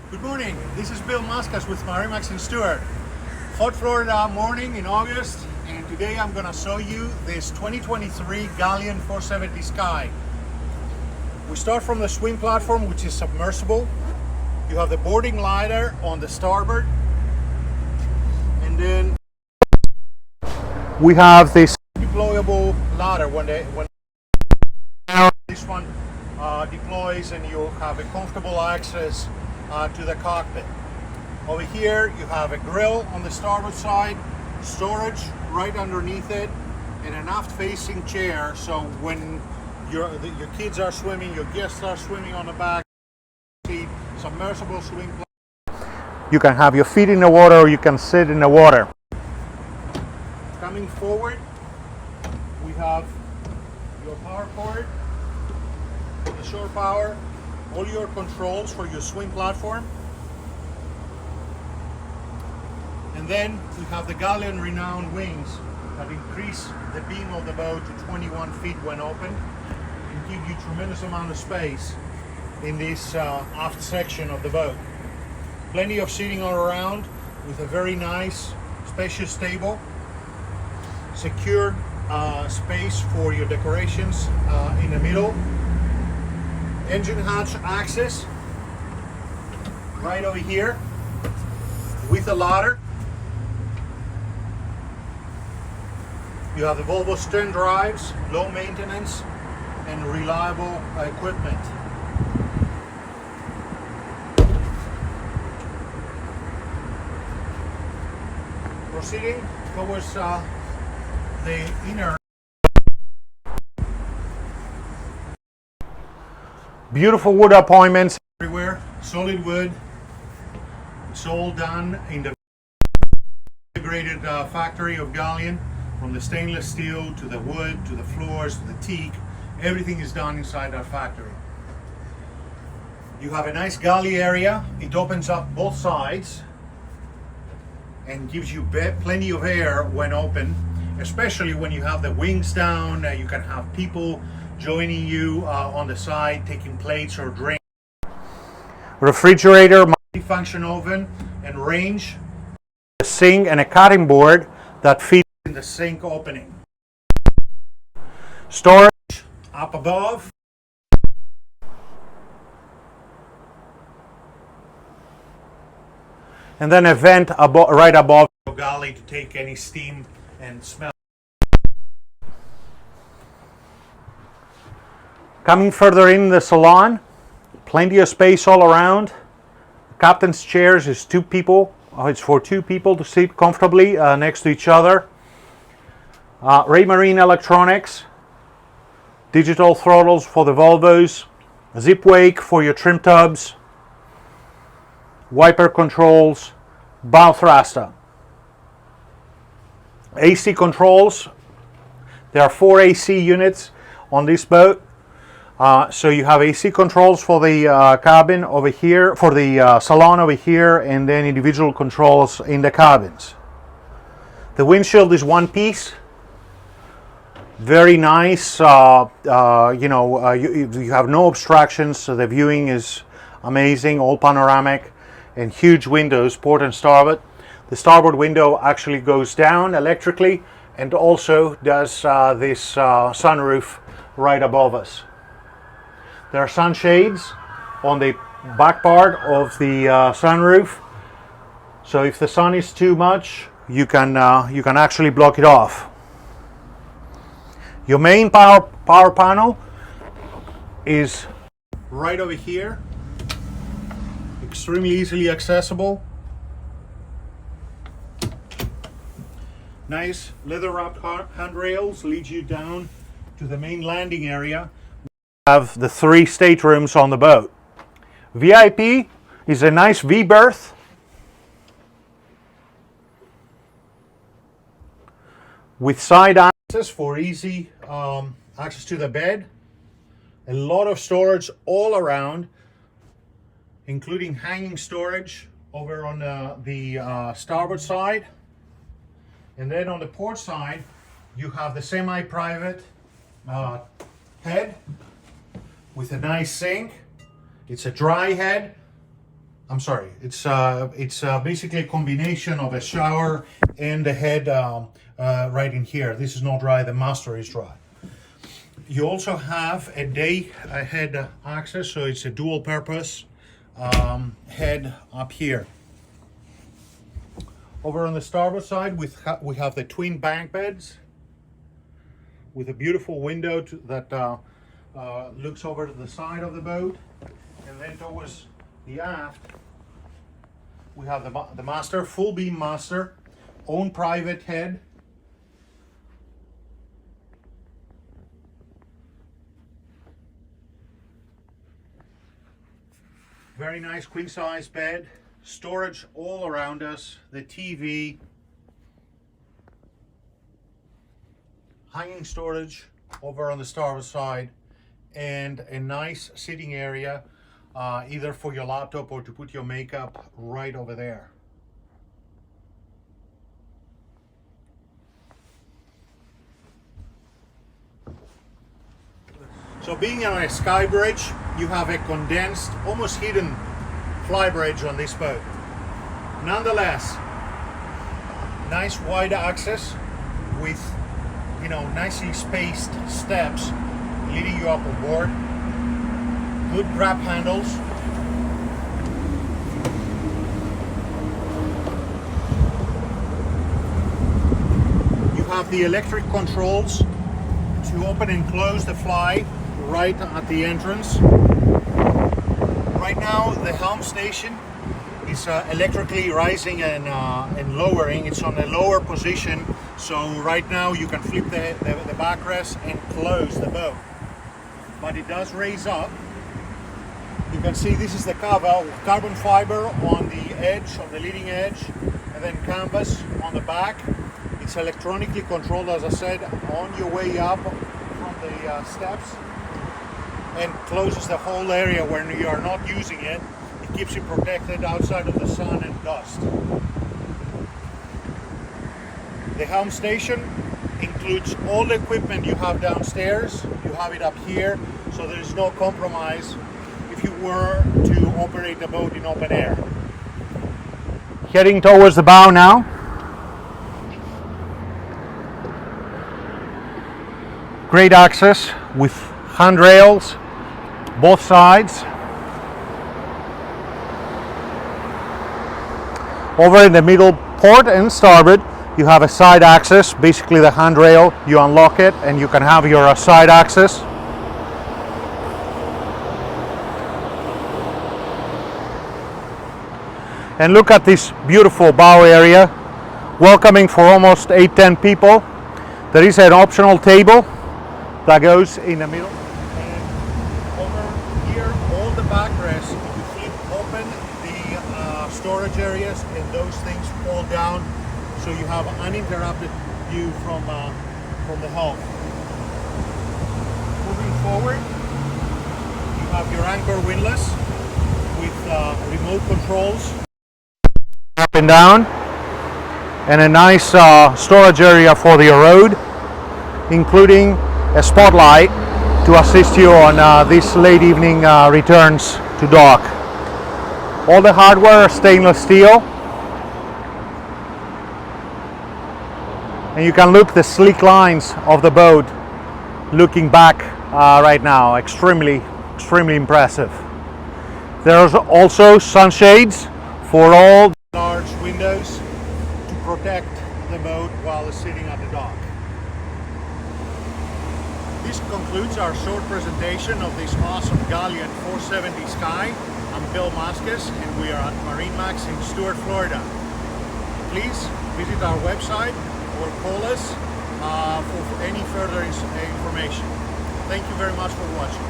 Good morning, this is Bill Mascas with MarineMax in Stuart. Hot Florida morning in August, and today I'm gonna show you this 2023 Galeon 470 Sky. We start from the swing platform, which is submersible. You have the boarding ladder on the starboard, and then we have this deployable ladder when this one deploys, and you'll have a comfortable access to the cockpit. Over here you have a grill on the starboard side, storage right underneath it, and an aft facing chair, so when your kids are swimming, your guests are swimming on the back seat, submersible swing platform. You can have your feet in the water or you can sit in the water. Coming forward, we have your power cord, the shore power, all your controls for your swing platform. And then we have the Galeon renowned wings that increase the beam of the boat to 21 feet when open and give you tremendous amount of space in this aft section of the boat. Plenty of seating all around with a very nice spacious table, secure space for your decorations in the middle. Engine hatch access right over here with a ladder. You have the Volvo stern drives, low maintenance and reliable equipment. Proceeding towards the inner. Beautiful wood appointments everywhere, solid wood. It's all done in the integrated factory of Galeon, from the stainless steel to the wood to the floors to the teak. Everything is done inside that factory. You have a nice galley area. It opens up both sides and gives you plenty of air when open, especially when you have the wings down. You can have people joining you on the side, taking plates or drinks. Refrigerator, multi-function oven, and range. A sink and a cutting board that fits in the sink opening. Storage up above. And then a vent right above the galley to take any steam and smell. Coming further in the salon, plenty of space all around. Captain's chairs is two people. It's for two people to sit comfortably next to each other. Raymarine electronics, digital throttles for the Volvos, zip wake for your trim tubs, wiper controls, bow thruster. AC controls. There are 4 AC units on this boat. So you have AC controls for the cabin over here, for the salon over here, and then individual controls in the cabins. The windshield is one piece. Very nice. You have no obstructions, so the viewing is amazing, all panoramic, and huge windows, port and starboard. The starboard window actually goes down electrically and also does this sunroof right above us. There are sunshades on the back part of the sunroof, so if the sun is too much, you can actually block it off. Your main power panel is right over here, extremely easily accessible. Nice leather wrapped handrails lead you down to the main landing area. Have the 3 staterooms on the boat. VIP is a nice V berth. With side access for easy access to the bed. A lot of storage all around, including hanging storage over on the starboard side. And then on the port side, you have the semi-private head with a nice sink. It's a dry head I'm sorry, it's basically a combination of a shower and the head right in here. This is not dry, the master is dry. You also have a day head access, so it's a dual purpose head up here. Over on the starboard side, we have the twin bank beds with a beautiful window that looks over to the side of the boat, and then towards the aft we have the master, full beam master, own private head. Very nice queen size bed, storage all around us, the TV, hanging storage over on the starboard side, and a nice sitting area either for your laptop or to put your makeup right over there. So being on a sky bridge, you have a condensed, almost hidden fly bridge on this boat. Nonetheless, nice wide access with, you know, nicely spaced steps leading you up on board. Good grab handles. You have the electric controls to open and close the fly right at the entrance. Right now the helm station is electrically rising and lowering. It's on a lower position, so right now you can flip the backrest and close the boat. But it does raise up. You can see this is the carbon fiber on the edge, on the leading edge, and then canvas on the back. It's electronically controlled, as I said, on your way up from the steps, and closes the whole area when you are not using it. It keeps you protected outside of the sun and dust. The helm station includes all the equipment you have downstairs. You have it up here, so there is no compromise if you were to operate the boat in open air. Heading towards the bow now. Great access with handrails both sides. Over in the middle port and starboard, you have a side access, basically the handrail. You unlock it and you can have your side access. And look at this beautiful bow area, welcoming for almost 8-10 people. There is an optional table that goes in the middle. And over here, all the backrests, you flip open the storage areas and those things fall down, so you have uninterrupted view from the helm. Moving forward, you have your anchor windlass with remote controls up and down, and a nice storage area for the road, including a spotlight to assist you on these late evening returns to dock. All the hardware is stainless steel, and you can look the sleek lines of the boat looking back right now. Extremely impressive. There's also sunshades for all large windows to protect the boat while it's sitting at the dock. This concludes our short presentation of this awesome Galeon 470 Sky. I'm Bill Mascus and we are at MarineMax in Stuart, Florida. Please visit our website or call us for any further information. Thank you very much for watching.